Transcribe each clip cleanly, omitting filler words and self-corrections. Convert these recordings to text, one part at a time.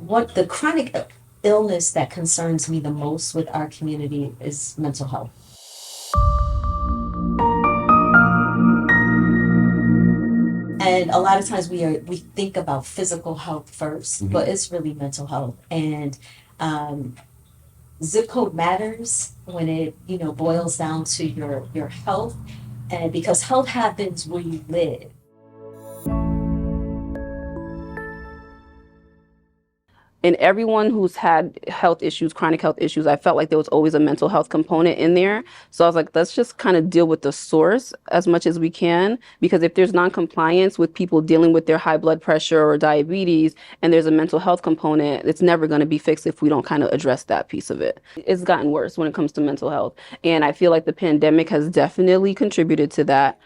what the chronic illness that concerns me the most with our community is mental health. And a lot of times we think about physical health first, but it's really mental health. And zip code matters when it boils down to your health, and because health happens where you live. And everyone who's had health issues, chronic health issues, I felt like there was always a mental health component in there. So I was like, let's just kind of deal with the source as much as we can, because if there's non-compliance with people dealing with their high blood pressure or diabetes, and there's a mental health component, it's never going to be fixed if we don't kind of address that piece of it. It's gotten worse when it comes to mental health. And I feel like the pandemic has definitely contributed to that.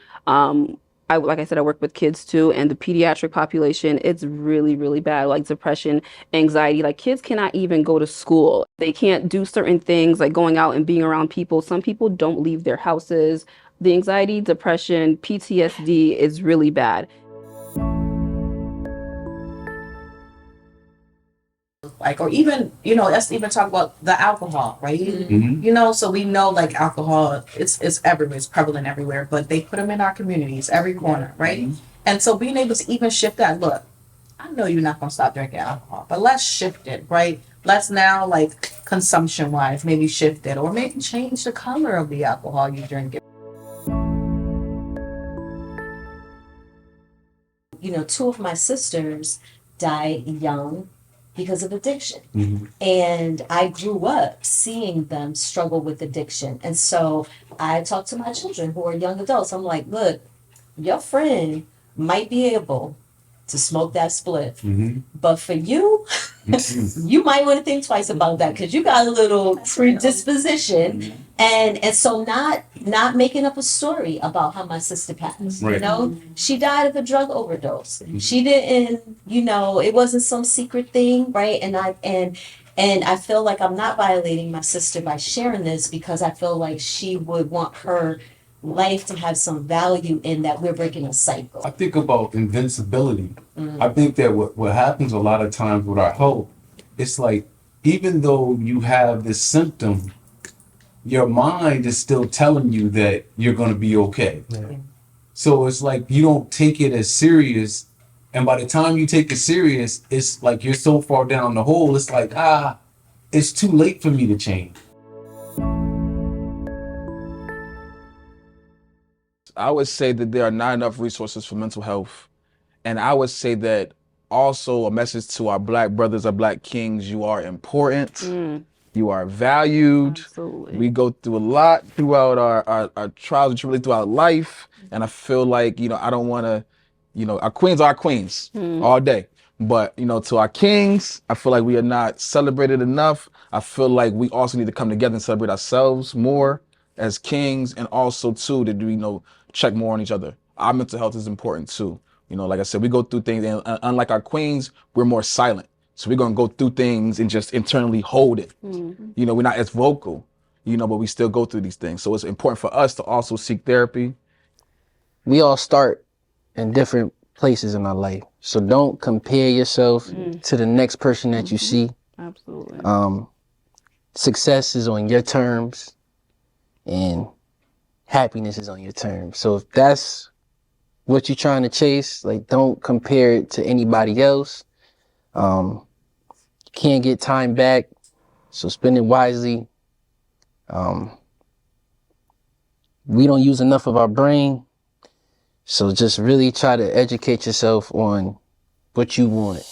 Like I said, I work with kids too, and the pediatric population, it's really, really bad. Like depression, anxiety, like kids cannot even go to school. They can't do certain things like going out and being around people. Some people don't leave their houses. The anxiety, depression, PTSD is really bad. Like, or even, let's even talk about the alcohol, right? So we know like alcohol, it's everywhere, it's prevalent everywhere, but they put them in our communities, every corner, right? And so being able to even shift that, look, I know you're not going to stop drinking alcohol, but let's shift it, right? Let's now, like, consumption wise, maybe shift it, or maybe change the color of the alcohol you drink. Two of my sisters died young because of addiction. And I grew up seeing them struggle with addiction. And so I talk to my children who are young adults. I'm like, look, your friend might be able to smoke that spliff, but for you, you might want to think twice about that, because you got a little predisposition. And so not making up a story about how my sister passed. She died of a drug overdose. She didn't, it wasn't some secret thing, right? And I feel like I'm not violating my sister by sharing this, because I feel like she would want her life to have some value in that we're breaking a cycle. I think about invincibility. I think that what happens a lot of times with our health, it's like, even though you have this symptom, your mind is still telling you that you're going to be okay. So it's like you don't take it as serious. And by the time you take it serious, it's like you're so far down the hole, it's like, it's too late for me to change. I would say that there are not enough resources for mental health. And I would say that also a message to our Black brothers, our Black kings: you are important. You are valued. Absolutely. We go through a lot throughout our trials and tribulations throughout life. And I feel like, I don't want to, our queens are queens all day. But, to our kings, I feel like we are not celebrated enough. I feel like we also need to come together and celebrate ourselves more as kings, and also too to do, check more on each other. Our mental health is important too. Like I said, we go through things, and unlike our queens, we're more silent. So we're gonna go through things and just internally hold it. We're not as vocal, but we still go through these things. So it's important for us to also seek therapy. We all start in different places in our life. So don't compare yourself to the next person that you see. Absolutely. Success is on your terms, and happiness is on your terms. So if that's what you're trying to chase, like, don't compare it to anybody else. You can't get time back, so spend it wisely. We don't use enough of our brain, so just really try to educate yourself on what you want.